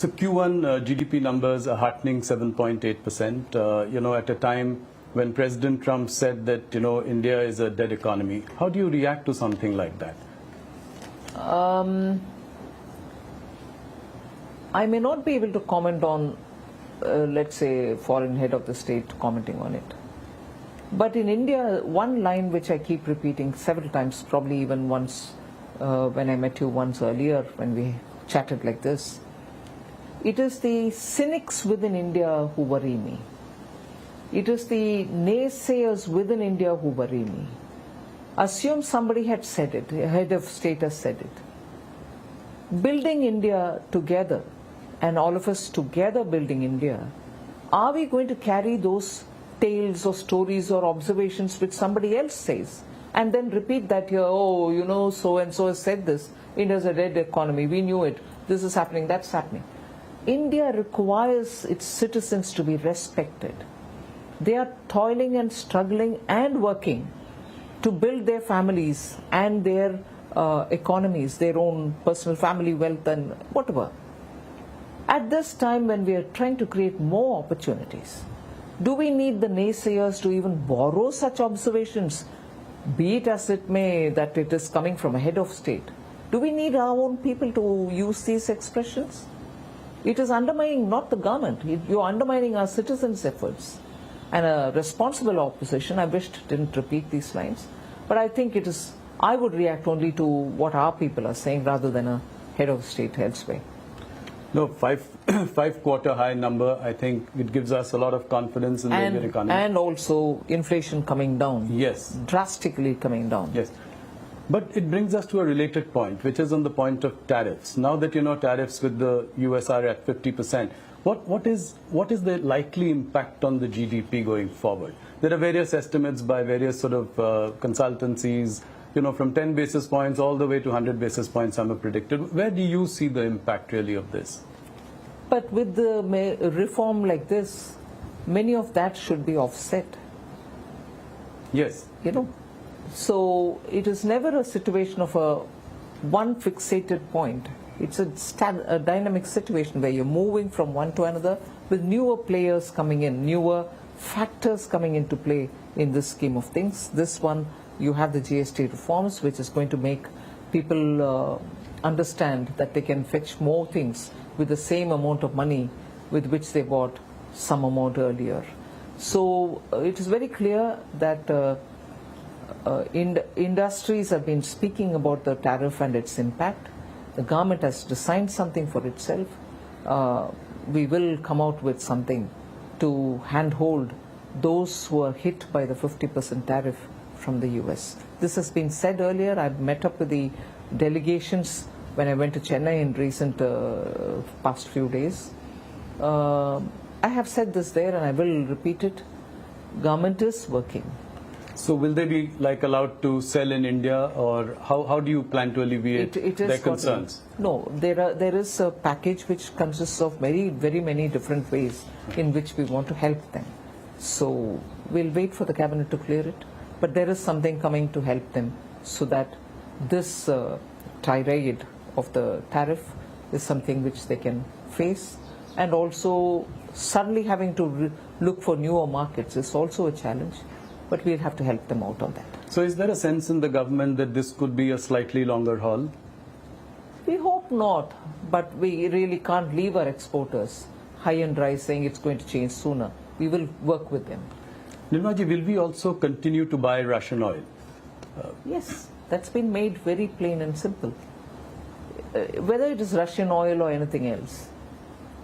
So Q1 GDP numbers are heartening 7.8%, at a time when President Trump said that, India is a dead economy. How do you react to something like that? I may not be able to comment on, let's say, foreign head of the state commenting on it. But in India, one line which I keep repeating several times, probably even once when I met you once earlier when we chatted like this, it is the cynics within India who worry me. It is the naysayers within India who worry me. Assume somebody had said it, a head of state has said it. Building India together, and all of us together building India, are we going to carry those tales or stories or observations which somebody else says and then repeat that here, oh, so and so has said this, India's a dead economy, we knew it, this is happening, that's happening. India requires its citizens to be respected. They are toiling and struggling and working to build their families and their economies, their own personal family wealth and whatever. At this time when we are trying to create more opportunities, do we need the naysayers to even borrow such observations, be it as it may that it is coming from a head of state? Do we need our own people to use these expressions? It is undermining not the government, you're undermining our citizens' efforts. And a responsible opposition, I wished didn't repeat these lines, but I think it is, I would react only to what our people are saying rather than a head of state elsewhere. No, five quarter high number, I think it gives us a lot of confidence in the Indian economy. And also inflation coming down. Yes. Drastically coming down. Yes. But it brings us to a related point, which is on the point of tariffs. Now that tariffs with the US are at 50%, what is the likely impact on the GDP going forward? There are various estimates by various sort of consultancies, from 10 basis points all the way to 100 basis points, some have predicted. Where do you see the impact really of this? But with the reform like this, many of that should be offset. Yes. So it is never a situation of one fixated point. It's a dynamic situation where you're moving from one to another with newer players coming in, newer factors coming into play in this scheme of things. This one, you have the GST reforms, which is going to make people understand that they can fetch more things with the same amount of money with which they bought some amount earlier. So it is very clear that industries have been speaking about the tariff and its impact. The government has designed something for itself. We will come out with something to handhold those who are hit by the 50% tariff from the US. This has been said earlier. I've met up with the delegations when I went to Chennai in recent past few days. I have said this there and I will repeat it. Government is working. So will they be allowed to sell in India, or how do you plan to alleviate their concerns? No, there is a package which consists of very many different ways in which we want to help them. So we'll wait for the cabinet to clear it, but there is something coming to help them so that this tirade of the tariff is something which they can face, and also suddenly having to look for newer markets is also a challenge. But we'll have to help them out on that. So is there a sense in the government that this could be a slightly longer haul? We hope not, but we really can't leave our exporters high and dry saying it's going to change sooner. We will work with them. Nirmala, will we also continue to buy Russian oil? Yes, that's been made very plain and simple. Whether it is Russian oil or anything else,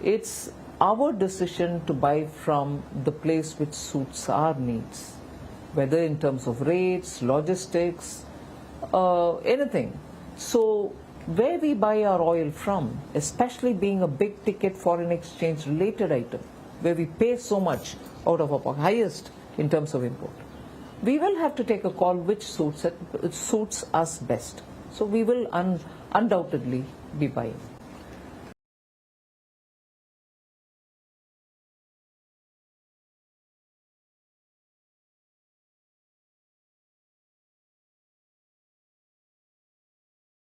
it's our decision to buy from the place which suits our needs. Whether in terms of rates, logistics, anything. So where we buy our oil from, especially being a big ticket foreign exchange related item, where we pay so much out of our highest in terms of import, we will have to take a call which suits us best. So we will undoubtedly be buying.